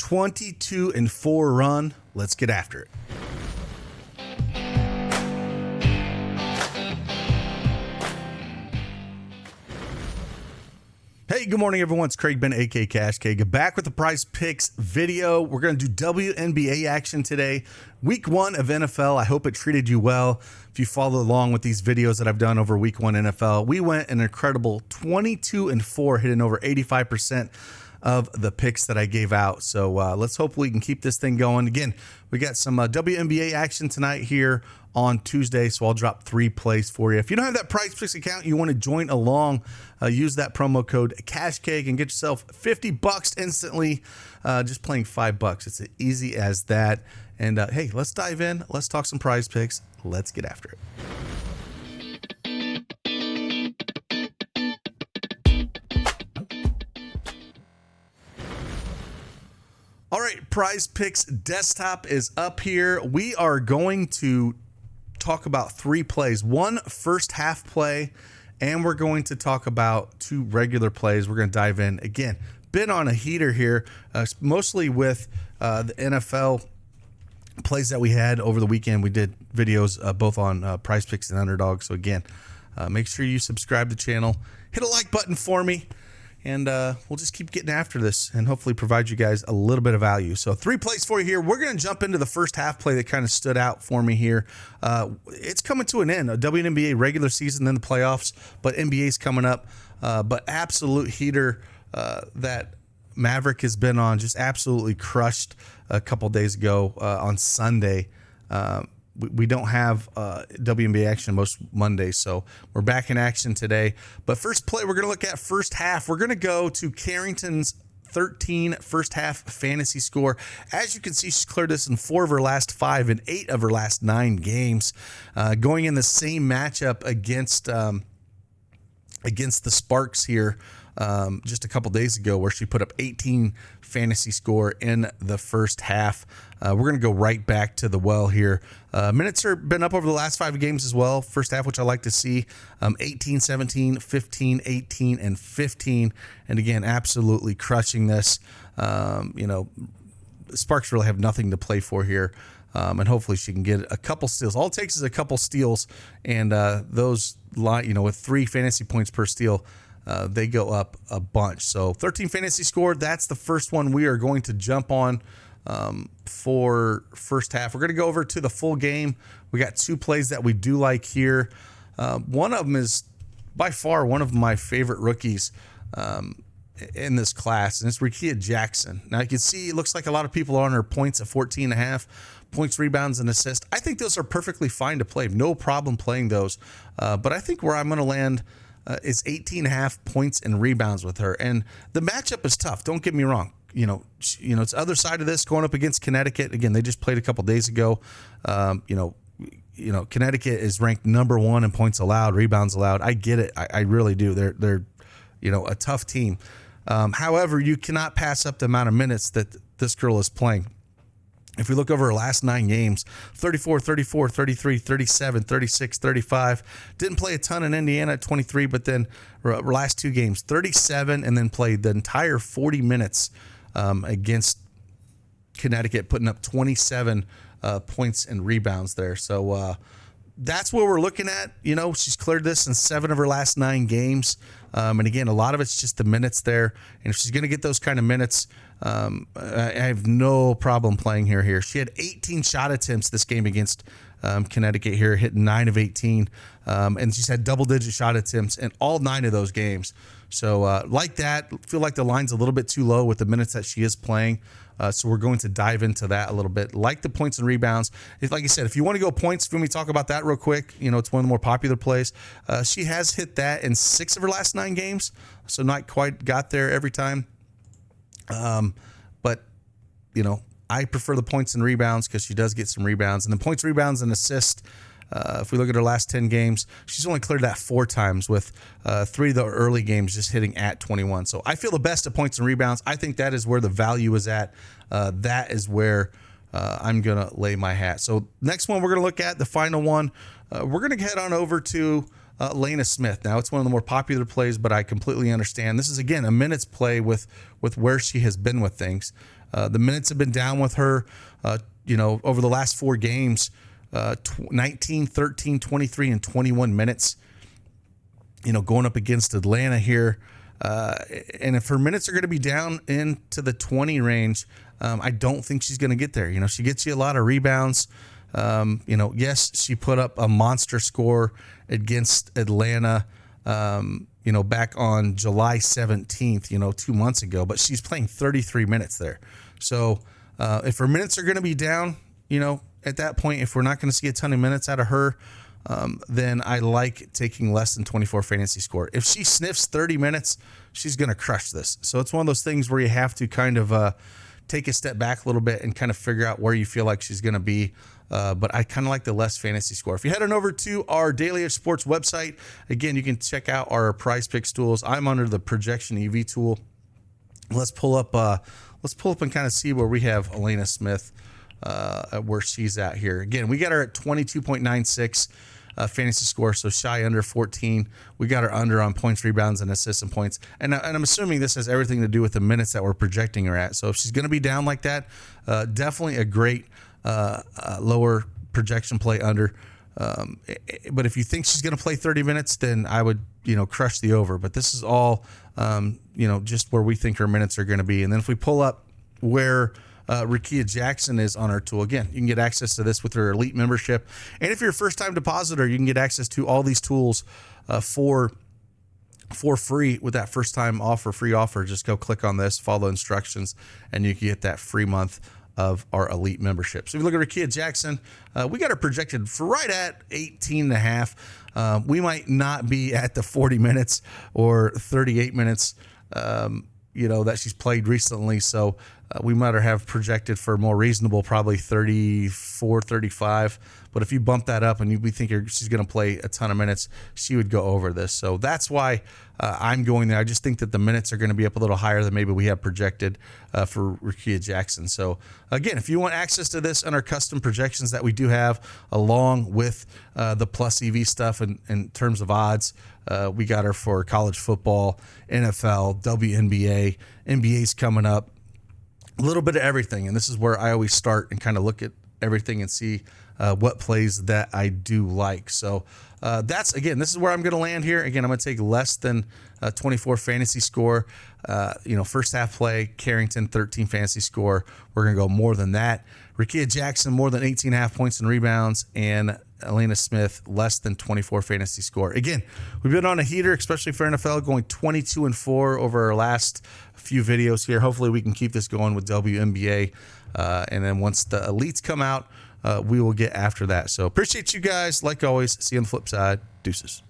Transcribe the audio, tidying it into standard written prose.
22-4 run. Let's get after it. Hey, good morning, everyone. It's Craig Ben, aka Cash Cake, back with the PrizePicks video. We're going to do WNBA action today, week 1 of NFL. I hope it treated you well. If you follow along with these videos that I've done over week 1 NFL, we went an incredible 22-4, hitting over 85% of the picks that I gave out. So let's hope we can keep this thing going. Again, we got some WNBA action tonight here on Tuesday, so I'll drop 3 plays for you. If you don't have that PrizePicks account, you want to join along, use that promo code CashCake and get yourself $50 instantly, just playing $5. It's as easy as that. And hey, let's dive in. Let's talk some PrizePicks. Let's get after it. All right, PrizePicks desktop is up here. We are going to talk about 3 plays, 1 first half play, and we're going to talk about 2 regular plays. We're going to dive in again. Been on a heater here, mostly with the NFL plays that we had over the weekend. We did videos both on PrizePicks and Underdog. So again, make sure you subscribe to the channel, hit a like button for me, and we'll just keep getting after this and hopefully provide you guys a little bit of value. So 3 plays for you here. We're going to jump into the first half play that kind of stood out for me here. It's coming to an end, a WNBA regular season, then the playoffs, but NBA's coming up. But absolute heater that Maverick has been on, just absolutely crushed a couple days ago on Sunday. We don't have WNBA action most Mondays, so we're back in action today. But first play, we're going to look at first half. We're going to go to Carrington's 13 first half fantasy score. As you can see, she's cleared this in 4 of her last 5 and 8 of her last 9 games. Going in the same matchup against the Sparks here just a couple days ago, where she put up 18 fantasy score in the first half. We're going to go right back to the well here. Minutes have been up over the last 5 games as well. First half, which I like to see, 18, 17, 15, 18, and 15. And again, absolutely crushing this. The Sparks really have nothing to play for here. And hopefully she can get a couple steals. All it takes is a couple steals, and those, with 3 fantasy points per steal, they go up a bunch. So 13 fantasy score, that's the first one we are going to jump on for first half. We're going to go over to the full game. We got 2 plays that we do like here. One of them is by far one of my favorite rookies in this class, and it's Rickea Jackson. Now you can see it looks like a lot of people are on her points at 14.5. Points, rebounds, and assists. I think those are perfectly fine to play. No problem playing those. But I think where I'm going to land is 18.5 points and rebounds with her. And the matchup is tough. Don't get me wrong. It's the other side of this, going up against Connecticut. Again, they just played a couple days ago. Connecticut is ranked number 1 in points allowed, rebounds allowed. I get it. I really do. They're a tough team. However, you cannot pass up the amount of minutes that this girl is playing. If we look over her last 9 games, 34, 34, 33, 37, 36, 35. Didn't play a ton in Indiana at 23, but then her last 2 games, 37, and then played the entire 40 minutes against Connecticut, putting up 27 points and rebounds there. So that's what we're looking at. She's cleared this in 7 of her last 9 games. And again, a lot of it's just the minutes there. And if she's going to get those kind of minutes, I have no problem playing her here. She had 18 shot attempts this game against Connecticut here, hitting 9 of 18. And she's had double-digit shot attempts in all 9 of those games. So like that, feel like the line's a little bit too low with the minutes that she is playing. So we're going to dive into that a little bit. Like the points and rebounds. Like I said, if you want to go points, let me talk about that real quick. It's one of the more popular plays. She has hit that in 6 of her last 9 games. So not quite got there every time. But I prefer the points and rebounds because she does get some rebounds. And the points, rebounds, and assists, if we look at her last 10 games, she's only cleared that 4 times, with 3 of the early games just hitting at 21. So I feel the best at points and rebounds. I think that is where the value is at. That is where I'm going to lay my hat. So next one we're going to look at, the final one, we're going to head on over to Elena Smith. Now, it's one of the more popular plays, but I completely understand. This is, again, a minutes play with where she has been with things. The minutes have been down with her, over the last 4 games, 19, 13, 23, and 21 minutes, going up against Atlanta here. And if her minutes are going to be down into the 20 range, I don't think she's going to get there. She gets you a lot of rebounds. Yes, she put up a monster score against Atlanta, back on July 17th, 2 months ago, but she's playing 33 minutes there. So if her minutes are going to be down, at that point, if we're not going to see a ton of minutes out of her, then I like taking less than 24 fantasy score. If she sniffs 30 minutes, she's going to crush this. So it's one of those things where you have to kind of take a step back a little bit and kind of figure out where you feel like she's going to be. But I kind of like the less fantasy score. If you head on over to our Daily Edge Sports website, again, you can check out our PrizePick tools. I'm under the projection EV tool. Let's pull up and kind of see where we have Elena Smith, where she's at here. Again, we got her at 22.96 fantasy score, so shy under 14. We got her under on points, rebounds, and assists and points. And I'm assuming this has everything to do with the minutes that we're projecting her at. So if she's going to be down like that, definitely a great lower projection play under. But if you think she's going to play 30 minutes, then I would, crush the over. But this is all, just where we think her minutes are going to be. And then if we pull up where Rickea Jackson is on our tool, again, you can get access to this with her elite membership. And if you're a first-time depositor, you can get access to all these tools for free with that first-time free offer. Just go click on this, follow instructions, and you can get that free month of our elite membership. So if you look at Rickea Jackson, we got her projected for right at 18.5. We might not be at the 40 minutes or 38 minutes, that she's played recently. So we might have projected for more reasonable, probably 34, 35. But if you bump that up and we think she's going to play a ton of minutes, she would go over this. So that's why I'm going there. I just think that the minutes are going to be up a little higher than maybe we have projected for Rickea Jackson. So again, if you want access to this and our custom projections that we do have, along with the plus EV stuff in terms of odds, we got her for college football, NFL, WNBA, NBA's coming up, a little bit of everything. And this is where I always start and kind of look at everything and see what plays that I do like. So this is where I'm going to land here. Again, I'm going to take less than 24 fantasy score. First half play, Carrington 13 fantasy score. We're going to go more than that. Rickea Jackson more than 18.5 points and rebounds, and Elena Smith less than 24 fantasy score. Again, we've been on a heater, especially for NFL, going 22-4 over our last few videos here. Hopefully we can keep this going with WNBA. And then once the elites come out, we will get after that. So appreciate you guys. Like always, see you on the flip side. Deuces.